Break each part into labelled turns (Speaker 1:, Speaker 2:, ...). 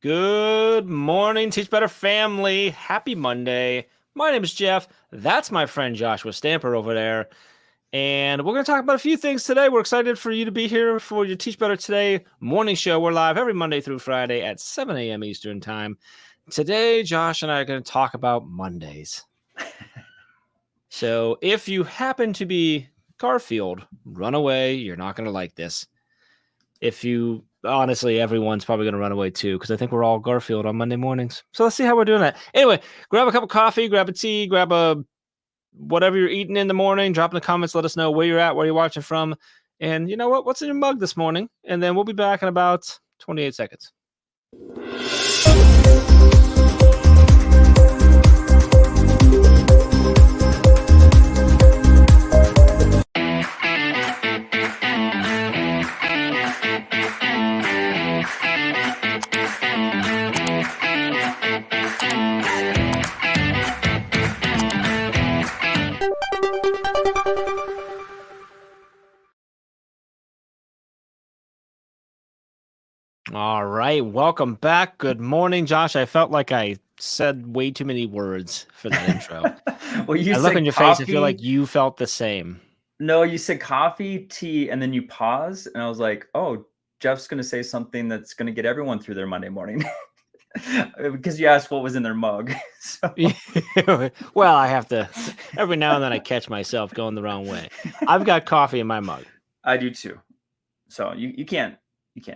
Speaker 1: Good morning, Teach Better family. Happy Monday. My name is Jeff. That's my friend Joshua Stamper over there. And we're going to talk about a few things today. We're excited for you to be here for your Teach Better Today morning show. We're live every Monday through Friday at 7 a.m. Eastern Time. Today, Josh and I are going to talk about Mondays. So if you happen to be Garfield, run away. You're not going to like this. Honestly, everyone's probably going to run away too, because I think we're all Garfield on Monday mornings. So let's see how we're doing that. Anyway, grab a cup of coffee, grab a tea, grab whatever you're eating in the morning. Drop in the comments. Let us know where you're at, where you're watching from. And you know what? What's in your mug this morning? And then we'll be back in about 28 seconds. All right, welcome back. Good morning, Josh. I felt like I said way too many words for that intro.
Speaker 2: Well, you
Speaker 1: I
Speaker 2: said
Speaker 1: look on your
Speaker 2: coffee.
Speaker 1: face. I feel like you felt the same.
Speaker 2: No, you said coffee, tea, and then you paused, and I was like, "Oh, Jeff's going to say something that's going to get everyone through their Monday morning," because you asked what was in their mug. So.
Speaker 1: Well, I have to. Every now and then, I catch myself going the wrong way. I've got coffee in my mug.
Speaker 2: I do too. So you can't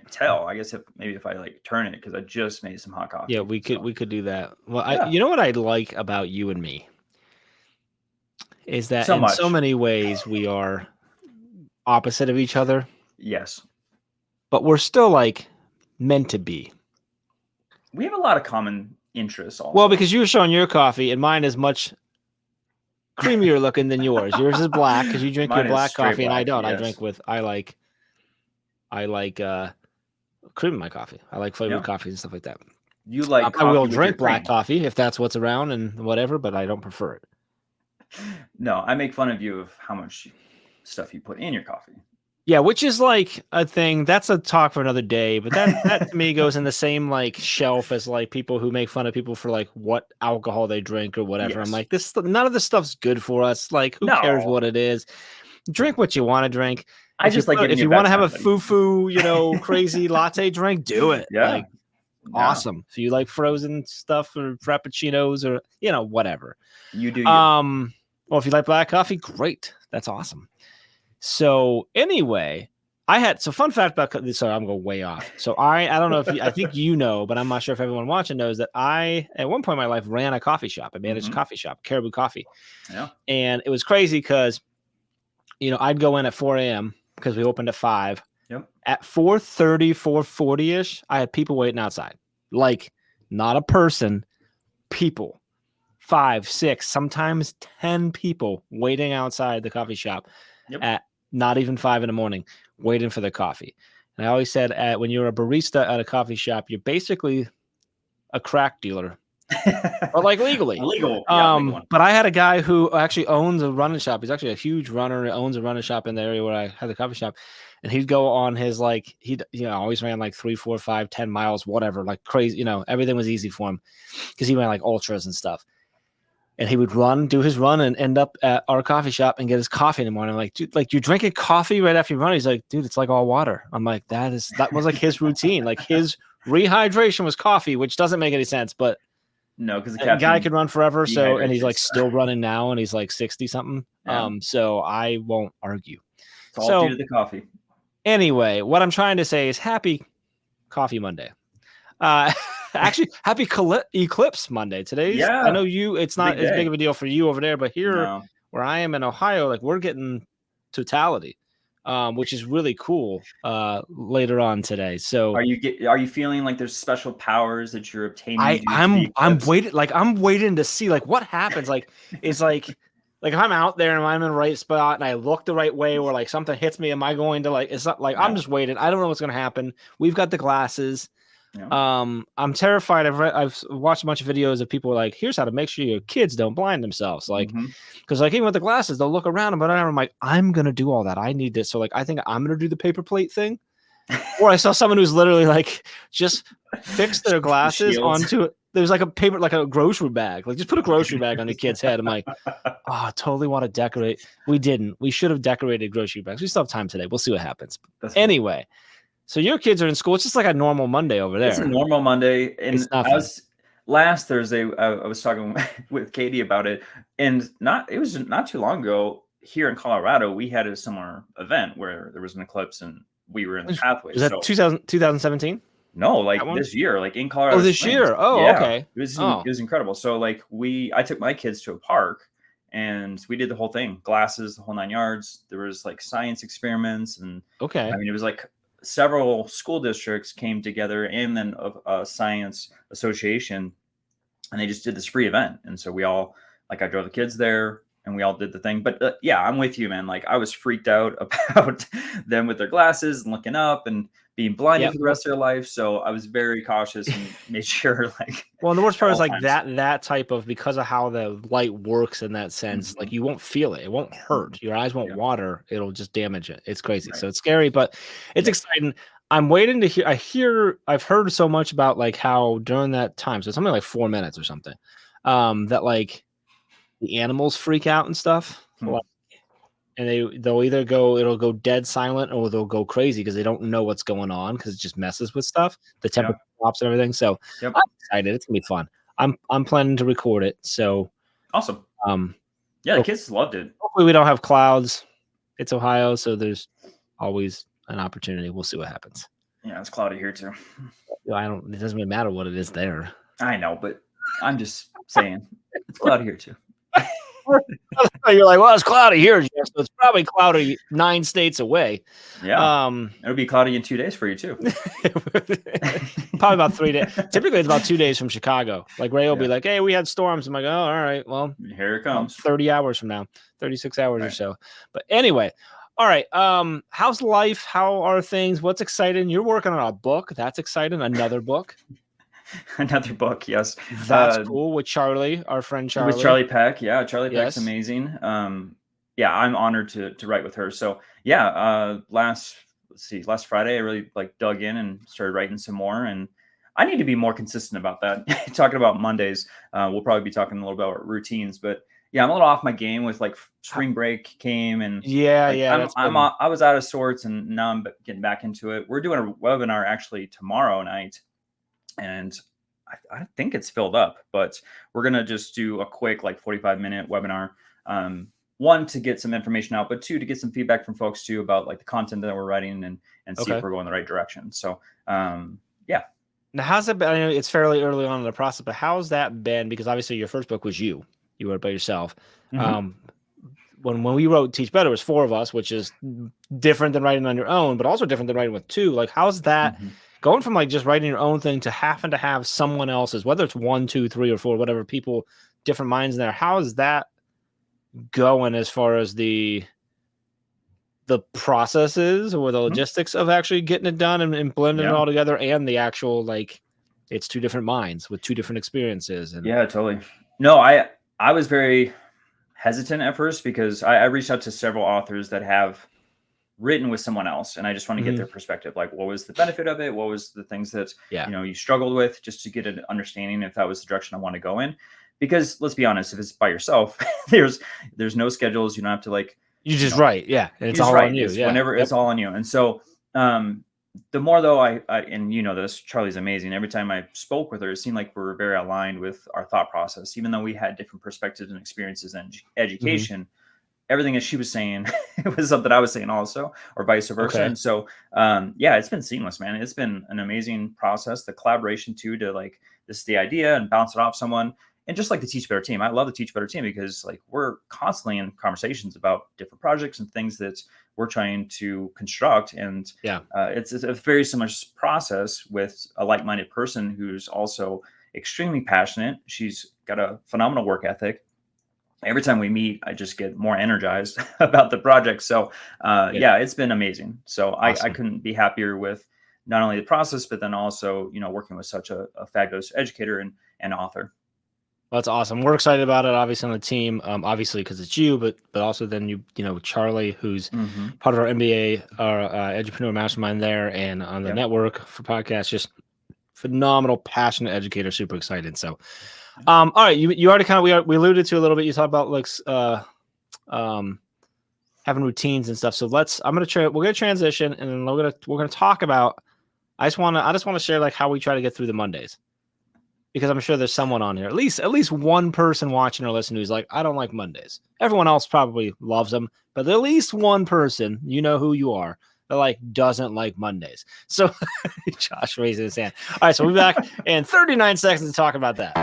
Speaker 2: tell. I guess if I like turn it, because I just made some hot coffee.
Speaker 1: Yeah, we could do that. Well, you know what I like about you and me is that in so many ways we are opposite of each other.
Speaker 2: Yes,
Speaker 1: but we're still like meant to be.
Speaker 2: We have a lot of common interests also.
Speaker 1: Well, because you're showing your coffee and mine is much creamier looking than yours. Yours is black because you drink your black coffee and I don't. Yes. I like cream in my coffee. I like flavored coffees and stuff like that.
Speaker 2: You like
Speaker 1: I will drink black coffee if that's what's around and whatever, but I don't prefer it.
Speaker 2: No, I make fun of you of how much stuff you put in your coffee.
Speaker 1: Yeah, which is like a thing. That's a talk for another day. But that to me goes in the same like shelf as like people who make fun of people for like what alcohol they drink or whatever. Yes. I'm like, none of this stuff's good for us. Like, who cares what it is? Drink what you want to drink. If you want to have a foo-foo, crazy latte drink, do it.
Speaker 2: Yeah.
Speaker 1: Like, awesome. If you like frozen stuff or frappuccinos or whatever.
Speaker 2: You do.
Speaker 1: Well, if you like black coffee, great. That's awesome. So anyway, fun fact about this. Sorry, I'm going way off. So I don't know if I think you know, but I'm not sure if everyone watching knows that I, at one point in my life, ran a coffee shop. I managed a coffee shop, Caribou Coffee.
Speaker 2: Yeah.
Speaker 1: And it was crazy because, I'd go in at 4 a.m. because we opened at 5.
Speaker 2: Yep.
Speaker 1: At 4:30, 4:40-ish, I had people waiting outside. Like, not a person, people. 5, 6, sometimes 10 people waiting outside the coffee shop at not even 5 in the morning, waiting for their coffee. And I always said when you're a barista at a coffee shop, you're basically a crack dealer. Or like legally.
Speaker 2: Legal.
Speaker 1: But I had a guy who actually owns a running shop. He's actually a huge runner. He owns a running shop in the area where I had the coffee shop. And he'd go on his he always ran like 3, 4, 5, 10 miles, whatever, like crazy. Everything was easy for him because he ran like ultras and stuff. And he would do his run and end up at our coffee shop and get his coffee in the morning. I'm like, dude, like you're drinking coffee right after you run. He's like, dude, it's like all water. I'm like, that was like his routine. Like his rehydration was coffee, which doesn't make any sense, but
Speaker 2: no, because
Speaker 1: the guy could run forever. So, and he's like still running now and he's like 60 something. Yeah. So I won't argue.
Speaker 2: It's all due to the coffee.
Speaker 1: Anyway, what I'm trying to say is happy Coffee Monday. Actually, happy Eclipse Monday. I know it's not as big of a deal for you over there, but here where I am in Ohio, like we're getting totality, which is really cool later on today. So
Speaker 2: are you feeling like there's special powers that you're obtaining?
Speaker 1: I'm waiting to see like what happens. Like it's like if I'm out there and I'm in the right spot and I look the right way, or like something hits me, am I going to like? It's not like I'm just waiting. I don't know what's going to happen. We've got the glasses. Yeah. I'm terrified. I've watched a bunch of videos of people like, here's how to make sure your kids don't blind themselves. Like, because like even with the glasses, they'll look around, but I'm like, I'm gonna do all that. I need this. So like, I think I'm gonna do the paper plate thing, Or I saw someone who's literally like just fixed their glasses
Speaker 2: Shields.
Speaker 1: onto it. There's like a paper, like a grocery bag. Like just put a grocery bag on your kid's head. I'm like, oh, I totally want to decorate. We didn't. We should have decorated grocery bags. We still have time today. We'll see what happens.
Speaker 2: That's funny.
Speaker 1: Anyway, so your kids are in school. It's just like a normal Monday over
Speaker 2: It's a
Speaker 1: there.
Speaker 2: normal Monday,
Speaker 1: It's
Speaker 2: and
Speaker 1: nothing.
Speaker 2: last Thursday, I was talking with Katie about it, and it was not too long ago here in Colorado, we had a similar event where there was an eclipse and we were in the pathway.
Speaker 1: Was that
Speaker 2: So
Speaker 1: 2017?
Speaker 2: no,
Speaker 1: That
Speaker 2: like
Speaker 1: one?
Speaker 2: this year, like in
Speaker 1: Oh,
Speaker 2: Colorado
Speaker 1: this
Speaker 2: Springs.
Speaker 1: year. Oh,
Speaker 2: Yeah,
Speaker 1: okay.
Speaker 2: it
Speaker 1: Oh,
Speaker 2: was incredible. So like I took my kids to a park and we did the whole thing, glasses, the whole 9 yards. There was like science experiments, and
Speaker 1: okay.
Speaker 2: I mean, it was like several school districts came together and then a science association, and they just did this free event. And so we all, like, I drove the kids there and we all did the thing. But yeah, I'm with you, man. Like, I was freaked out about them with their glasses and looking up and being blinded
Speaker 1: Yep.
Speaker 2: for the rest of their life. So I was very cautious and made sure, like,
Speaker 1: Well, and the worst
Speaker 2: at
Speaker 1: part is
Speaker 2: all
Speaker 1: like
Speaker 2: times.
Speaker 1: that type of, because of how the light works in that sense, like
Speaker 2: Mhm,
Speaker 1: you won't feel it. It won't
Speaker 2: mhm.
Speaker 1: hurt. Your eyes won't
Speaker 2: Yeah,
Speaker 1: water. It'll just damage it. It's crazy.
Speaker 2: right.
Speaker 1: So it's scary, but it's
Speaker 2: Yep.
Speaker 1: exciting. I'm waiting to hear. I've heard so much about like how during that time, so it's something like 4 minutes or something, that like the animals freak out and stuff.
Speaker 2: Hmm.
Speaker 1: Like, and it'll go dead silent, or they'll go crazy because they don't know what's going on because it just messes with stuff, the
Speaker 2: Yeah.
Speaker 1: temperature drops and everything. So
Speaker 2: Yep.
Speaker 1: I'm excited. It's gonna be fun. I'm planning to record it. So
Speaker 2: Awesome.
Speaker 1: um
Speaker 2: Yeah, the
Speaker 1: ho-
Speaker 2: kids loved it.
Speaker 1: hopefully we don't have clouds. It's Ohio, so there's always an opportunity. We'll see what happens.
Speaker 2: Yeah, it's cloudy here too.
Speaker 1: I don't it doesn't really matter what it is there.
Speaker 2: I know, but I'm just saying it's cloudy here too.
Speaker 1: You're like, well, it's cloudy here, Jeff, so it's probably cloudy 9 states away.
Speaker 2: Yeah, it'll be cloudy in 2 days for you too.
Speaker 1: Probably about 3 days. Typically, it's about 2 days from Chicago. Like Ray will be
Speaker 2: Yeah.
Speaker 1: like, "Hey, we had storms." I'm like, "Oh, all right. Well,
Speaker 2: Here it
Speaker 1: about
Speaker 2: comes.
Speaker 1: 30 hours from now, 36 hours or
Speaker 2: Right.
Speaker 1: so." But anyway, all right. How's life? How are things? What's exciting? You're working on a book. That's exciting. Another book.
Speaker 2: Another book, yes.
Speaker 1: That's cool with Charlie, our friend
Speaker 2: With
Speaker 1: Charlie.
Speaker 2: Charlie Peck, yeah, Charlie Peck's
Speaker 1: Yes.
Speaker 2: amazing. Yeah, I'm honored to write with her. So yeah, last Friday, I really like dug in and started writing some more, and I need to be more consistent about that. Talking about Mondays, we'll probably be talking a little bit about routines, but yeah, I'm a little off my game with like
Speaker 1: Ho-
Speaker 2: spring break came and
Speaker 1: Yeah,
Speaker 2: like
Speaker 1: yeah. That's been
Speaker 2: I was out of sorts and now I'm getting back into it. We're doing a webinar actually tomorrow night, and I think it's filled up, but we're gonna just do a quick like 45-minute webinar. One, to get some information out, but two, to get some feedback from folks too about like the content that we're writing and see if
Speaker 1: okay.
Speaker 2: we're going the right direction. So yeah.
Speaker 1: Now, how's it been? I know it's fairly early on in the process, but how's that been? Because obviously, your first book was you. You wrote it by yourself.
Speaker 2: Hmm.
Speaker 1: Um, when we wrote Teach Better, it was 4 of us, which is different than writing on your own, but also different than writing with two. Like, how's that
Speaker 2: Hmm.
Speaker 1: going from like just writing your own thing to having to have someone else's, whether it's 1, 2, 3, or 4, whatever, people, different minds in there. How is that going as far as the processes or the logistics of actually getting it done and blending it
Speaker 2: Yeah.
Speaker 1: all together, and the actual like it's two different minds with two different experiences? And
Speaker 2: Yeah, totally. No, I was very hesitant at first because I reached out to several authors that have written with someone else, and I just want to get
Speaker 1: Mhm.
Speaker 2: their perspective. Like, what was the benefit of it? What was the things that
Speaker 1: Yeah,
Speaker 2: you struggled with, just to get an understanding if that was the direction I want to go in. Because let's be honest, if it's by yourself, there's no schedules. You don't have to like
Speaker 1: you
Speaker 2: you
Speaker 1: just
Speaker 2: know
Speaker 1: write, yeah, and
Speaker 2: you
Speaker 1: it's
Speaker 2: just
Speaker 1: all on
Speaker 2: write.
Speaker 1: you.
Speaker 2: It's
Speaker 1: Yeah,
Speaker 2: whenever
Speaker 1: yep.
Speaker 2: it's all on you. And so the more though I and you know this, Charlie's amazing. Every time I spoke with her, it seemed like we were very aligned with our thought process, even though we had different perspectives and experiences and
Speaker 1: Hmm.
Speaker 2: education. Everything that she was saying it was something I was saying also, or vice versa.
Speaker 1: Okay.
Speaker 2: And so yeah, it's been seamless, man. It's been an amazing process. The collaboration too, to like, this is the idea and bounce it off someone. And just like the Teach Better team, I love the Teach Better team because like we're constantly in conversations about different projects and things that we're trying to construct. And
Speaker 1: Yeah.
Speaker 2: it's a very similar process with a like-minded person who's also extremely passionate. She's got a phenomenal work ethic. Every time we meet, I just get more energized about the project. So
Speaker 1: Yeah.
Speaker 2: yeah, it's been amazing. So I
Speaker 1: Awesome.
Speaker 2: couldn't be happier with not only the process, but then also, working with such a fabulous educator and author.
Speaker 1: That's awesome. We're excited about it, obviously, on the team. Obviously, because it's you, but also then you know Charlie, who's part of our MBA, our Edupreneur Mastermind there, and on the network for podcasts. Just phenomenal, passionate educator. Super excited. So, all right, you already kind of we alluded to a little bit. You talked about like having routines and stuff. So we're gonna transition, and then we're gonna talk about. I just want to share like how we try to get through the Mondays. Because I'm sure there's someone on here, at least one person watching or listening who's like, I don't like Mondays. Everyone else probably loves them, but at least one person, you know who you are, that like doesn't like Mondays. So Josh raising his hand. All right, so we'll be back in 39 seconds to talk about that.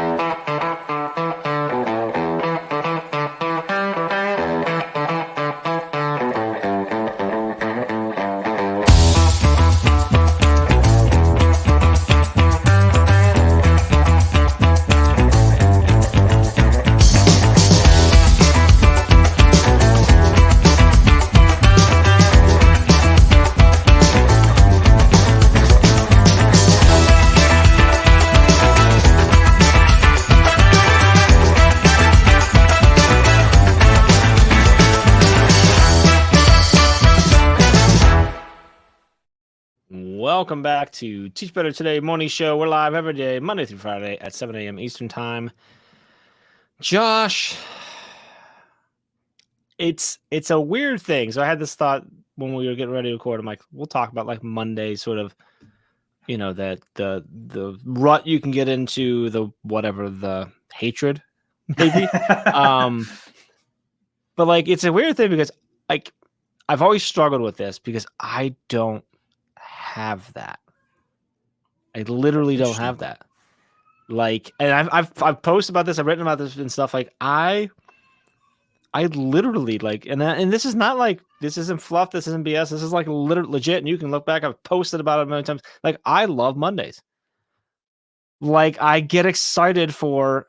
Speaker 1: Welcome back to Teach Better Today morning show. We're live every day, Monday through Friday at 7 a.m. Eastern time. Josh, it's a weird thing. So I had this thought when we were getting ready to record. I'm like, we'll talk about like Monday, sort of, you know, that the rut you can get into, the hatred, maybe. But like it's a weird thing because like I've always struggled with this because I don't have that. I literally don't have that. Like, and I've posted about this, I've written about this and stuff. Like I literally like, and this is not like, this isn't fluff, this isn't BS, this is like legit, and you can look back, I've posted about it a million times. Like I love Mondays. Like I get excited for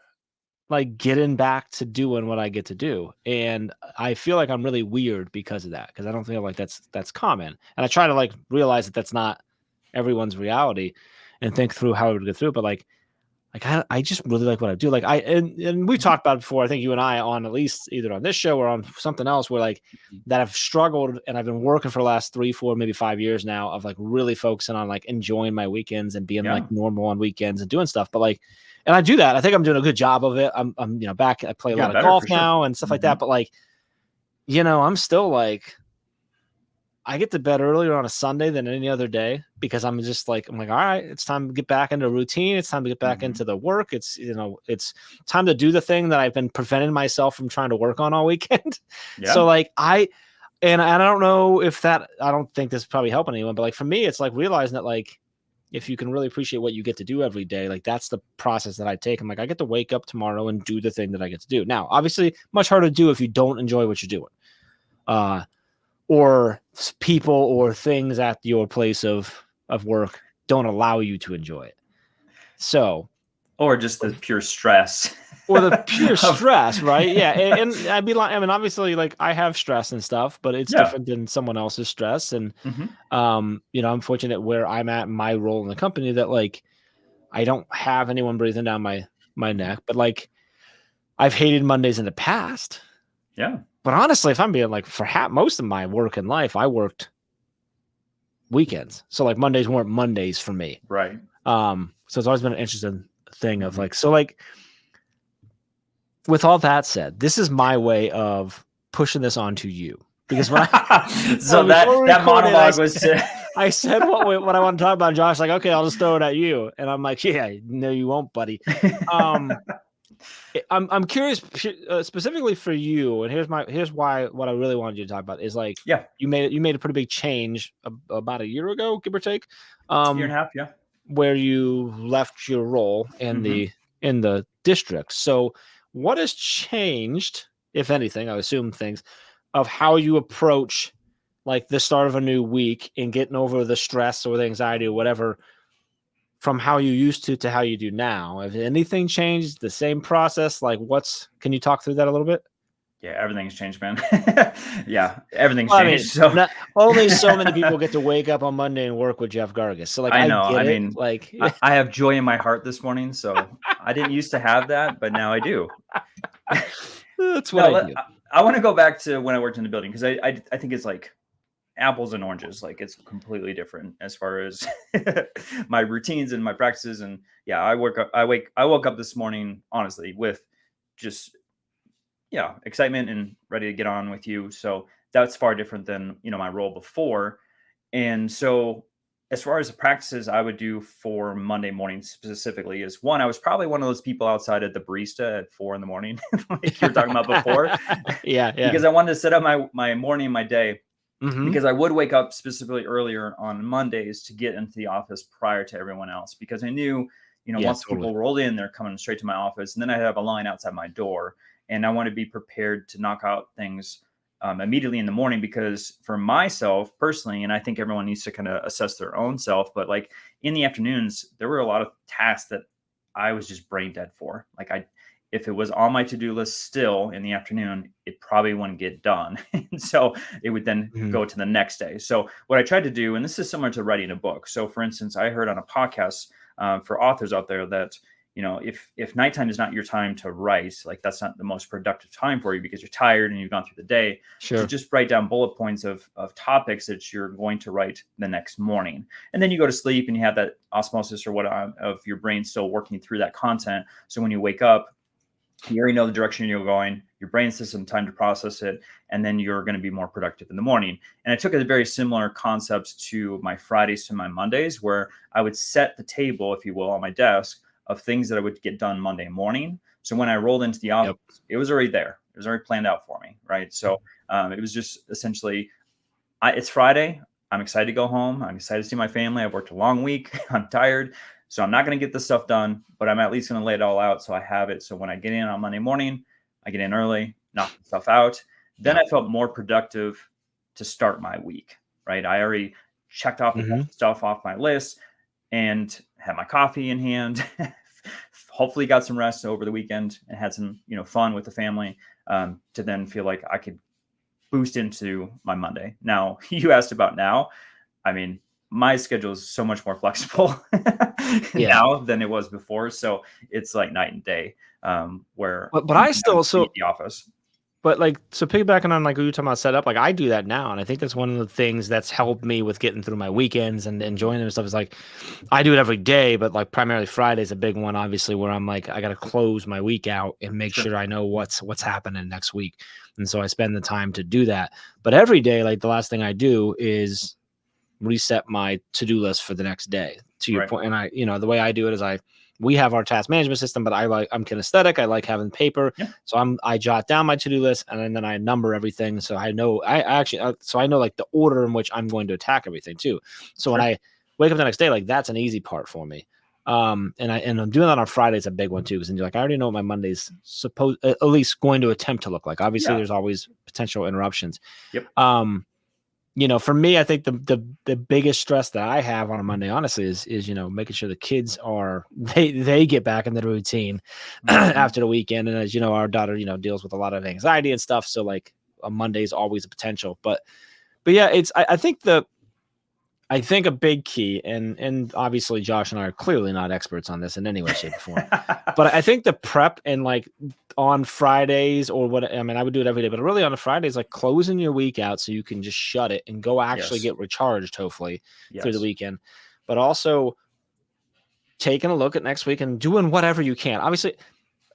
Speaker 1: like getting back to doing what I get to do. And I feel like I'm really weird because of that, because I don't feel like that's common. And I try to like realize that that's not everyone's reality and think through how I would get through it. But like I just really like what I do. Like and we've talked about it before, I think you and I, on at least either on this show or on something else, where like that I've struggled and I've been working for the last 3, 4, maybe 5 years now of like really focusing on like enjoying my weekends and being like normal on weekends and doing stuff. But like, and I do that. I think I'm doing a good job of it. I'm you know, back, I play a lot of golf now and stuff like that. But like, you know, I'm still like, I get to bed earlier on a Sunday than any other day because I'm like, all right, it's time to get back into a routine. It's time to get back into the work. It's, you know, it's time to do the thing that I've been preventing myself from trying to work on all weekend. So like I don't know if I don't think this is probably helping anyone, but like for me, it's like realizing that like, if you can really appreciate what you get to do every day, like that's the process that I take. I'm like, I get to wake up tomorrow and do the thing that I get to do. Now, obviously much harder to do if you don't enjoy what you're doing. Or people or things at your place of work don't allow you to enjoy it. So,
Speaker 2: or just the pure stress.
Speaker 1: Or the pure stress, right? Yeah. And I'd be like, I mean, obviously, like I have stress and stuff, but it's different than someone else's stress. And, you know, I'm fortunate where I'm at in my role in the company that like, I don't have anyone breathing down my neck, but like I've hated Mondays in the past.
Speaker 2: Yeah.
Speaker 1: But honestly, if I'm being like, for most of my work in life, I worked weekends. So like Mondays weren't Mondays for me.
Speaker 2: Right.
Speaker 1: So it's always been an interesting thing of like, so like, with all that said, this is my way of pushing this onto you, because when
Speaker 2: that monologue was.
Speaker 1: I said what I want to talk about. Josh, like, okay, I'll just throw it at you, and I'm like, yeah, no, you won't, buddy. I'm curious specifically for you, and here's why what I really wanted you to talk about is like, you made a pretty big change about a year ago, give or take,
Speaker 2: year and a half,
Speaker 1: where you left your role in the district. So what has changed, if anything? I assume things of how you approach like the start of a new week and getting over the stress or the anxiety or whatever, from how you used to how you do now. If anything changed, the same process, like can you talk through that a little bit?
Speaker 2: Yeah, everything's changed, man. Yeah, everything's changed.
Speaker 1: I mean, only so many people get to wake up on Monday and work with Jeff Gargas. So like,
Speaker 2: I know.
Speaker 1: I
Speaker 2: mean,
Speaker 1: like
Speaker 2: I have joy in my heart this morning, so I didn't used to have that, but now I do.
Speaker 1: That's what
Speaker 2: No,
Speaker 1: I do.
Speaker 2: I want to go back to when I worked in the building because I think it's like apples and oranges. Like it's completely different as far as my routines and my practices. And yeah, I woke up this morning honestly with just excitement and ready to get on with you. So that's far different than my role before. And so as far as the practices I would do for Monday morning specifically is one, I was probably one of those people outside at the barista at 4 a.m, like you were talking about before,
Speaker 1: Yeah, yeah.
Speaker 2: because I wanted to set up my morning, my day,
Speaker 1: Mm-hmm.
Speaker 2: because I would wake up specifically earlier on Mondays to get into the office prior to everyone else, because I knew,
Speaker 1: Yeah,
Speaker 2: once
Speaker 1: totally.
Speaker 2: people rolled in, they're coming straight to my office, and then I'd have a line outside my door, and I want to be prepared to knock out things immediately in the morning, because for myself personally, and I think everyone needs to kind of assess their own self, but like in the afternoons, there were a lot of tasks that I was just brain dead for. Like if it was on my to-do list still in the afternoon, it probably wouldn't get done. And so it would then
Speaker 1: Mhm.
Speaker 2: go to the next day. So what I tried to do, and this is similar to writing a book. So for instance, I heard on a podcast for authors out there that, if nighttime is not your time to write, like that's not the most productive time for you because you're tired and you've gone through the day, to
Speaker 1: Sure.
Speaker 2: just write down bullet points of topics that you're going to write the next morning. And then you go to sleep and you have that osmosis or what of your brain still working through that content. So when you wake up, you already know the direction you're going, your brain has some time to process it, and then you're going to be more productive in the morning. And I took a very similar concept to my Fridays to my Mondays, where I would set the table, if you will, on my desk of things that I would get done Monday morning. So when I rolled into the office,
Speaker 1: Yep.
Speaker 2: it was already there. It was already planned out for me, right? So it was just essentially, it's Friday. I'm excited to go home. I'm excited to see my family. I've worked a long week. I'm tired. So I'm not going to get this stuff done, but I'm at least going to lay it all out so I have it. So when I get in on Monday morning, I get in early, knock the stuff out. Then
Speaker 1: Yep.
Speaker 2: I felt more productive to start my week, right? I already checked off a bunch
Speaker 1: Mm-hmm.
Speaker 2: of stuff off my list and had my coffee in hand. Hopefully got some rest over the weekend and had some, fun with the family, to then feel like I could boost into my Monday. Now, you asked about now. I mean, my schedule is so much more flexible
Speaker 1: Yeah.
Speaker 2: now than it was before. So it's like night and day, where
Speaker 1: But
Speaker 2: I'm
Speaker 1: I still
Speaker 2: be at
Speaker 1: so
Speaker 2: the office.
Speaker 1: but like so piggybacking on like what you were talking about setup, like I do that now, and I think that's one of the things that's helped me with getting through my weekends and enjoying them and stuff. Is like I do it every day, but like primarily Friday's a big one, obviously, where I'm like I got to close my week out and make
Speaker 2: Sure.
Speaker 1: sure I know what's happening next week, and so I spend the time to do that. But every day, like the last thing I do is reset my to-do list for the next day. To your
Speaker 2: Right.
Speaker 1: point, and the way I do it is we have our task management system, but I'm kinesthetic. I like having paper,
Speaker 2: Yeah.
Speaker 1: so I jot down my to-do list and then I number everything. So I know I actually so I know like the order in which I'm going to attack everything too. So when
Speaker 2: Sure.
Speaker 1: I wake up the next day, like that's an easy part for me. And I'm doing that on Friday. It's a big one too, because then you're like, I already know what my Monday's supposed at least going to attempt to look like. Obviously,
Speaker 2: Yeah.
Speaker 1: there's always potential interruptions.
Speaker 2: Yep.
Speaker 1: For me, I think the biggest stress that I have on a Monday, honestly, is making sure the kids are they get back in the routine
Speaker 2: Mhm.
Speaker 1: after the weekend. And as you know, our daughter, deals with a lot of anxiety and stuff. So like a Monday is always a potential. But yeah, I think a big key, and obviously Josh and I are clearly not experts on this in any way, shape, or form. But I think the prep and like on Fridays or what I mean, I would do it every day, but really on a Fridays, like closing your week out so you can just shut it and go actually
Speaker 2: Yes.
Speaker 1: get recharged, hopefully through the
Speaker 2: Yes.
Speaker 1: weekend. But also taking a look at next week and doing whatever you can. Obviously,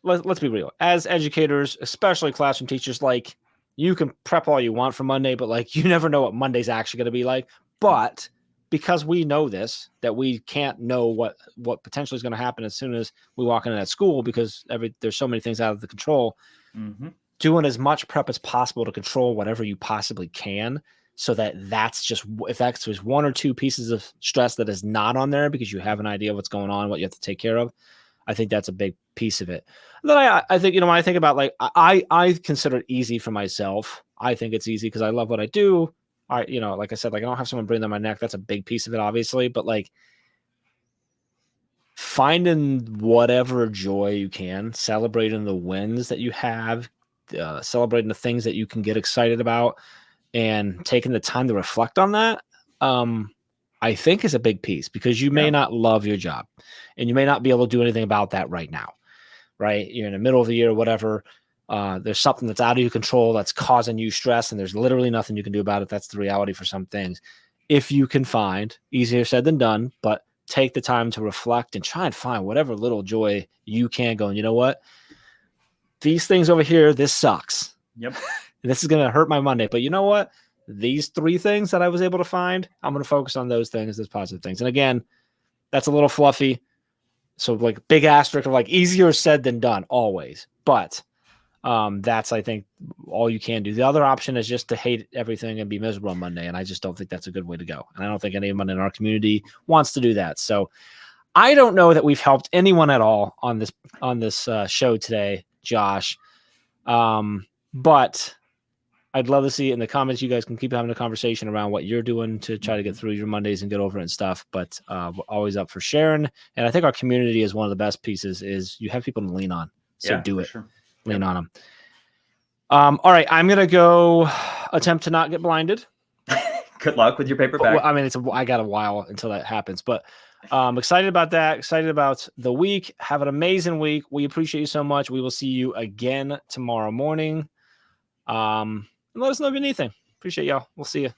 Speaker 1: let's be real. As educators, especially classroom teachers, like you can prep all you want for Monday, but like you never know what Monday's actually going to be like. But because we know this, that we can't know what potentially is going to happen as soon as we walk into that school, because there's so many things out of the control.
Speaker 2: Hmm.
Speaker 1: Doing as much prep as possible to control whatever you possibly can, so that's just if that's just one or two pieces of stress that is not on there because you have an idea of what's going on, what you have to take care of. I think that's a big piece of it. And then I think, when I think about like, I consider it easy for myself. I think it's easy because I love what I do. Like I said, like I don't have someone breathing on my neck. That's a big piece of it, obviously. But like finding whatever joy you can, celebrating the wins that you have, celebrating the things that you can get excited about, and taking the time to reflect on that. I think is a big piece, because you may
Speaker 2: Yeah.
Speaker 1: not love your job and you may not be able to do anything about that right now. right? You're in the middle of the year, whatever. There's something that's out of your control that's causing you stress, and there's literally nothing you can do about it. That's the reality for some things. If you can find, easier said than done, but take the time to reflect and try and find whatever little joy you can go. And you know what? These things over here, this sucks.
Speaker 2: Yep.
Speaker 1: This is going to hurt my Monday. But you know what? These 3 things that I was able to find, I'm going to focus on those things, those positive things. And again, that's a little fluffy. So like big asterisk of like easier said than done always. But that's, I think, all you can do. The other option is just to hate everything and be miserable on Monday. And I just don't think that's a good way to go. And I don't think anyone in our community wants to do that. So I don't know that we've helped anyone at all on this show today, Josh. But I'd love to see in the comments. You guys can keep having a conversation around what you're doing to try to get through your Mondays and get over it and stuff. But we're always up for sharing. And I think our community is one of the best pieces is you have people to lean on. So do it. Sure. Lean on them. All right. I'm going to go attempt to not get blinded.
Speaker 2: Good luck with your paper bag.
Speaker 1: I mean, I got a while until that happens, but excited about that. Excited about the week. Have an amazing week. We appreciate you so much. We will see you again tomorrow morning. And let us know if you need anything. Appreciate y'all. We'll see you.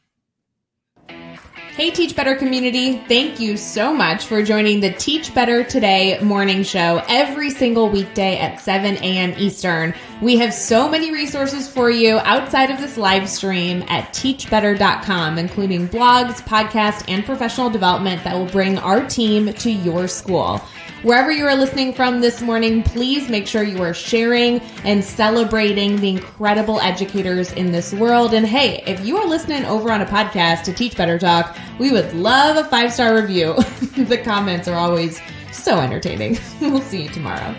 Speaker 3: Hey, Teach Better community. Thank you so much for joining the Teach Better Today morning show every single weekday at 7 a.m. Eastern. We have so many resources for you outside of this live stream at teachbetter.com, including blogs, podcasts, and professional development that will bring our team to your school. Wherever you are listening from this morning, please make sure you are sharing and celebrating the incredible educators in this world. And hey, if you are listening over on a podcast to Teach Better Talk, we would love a 5-star review. The comments are always so entertaining. We'll see you tomorrow.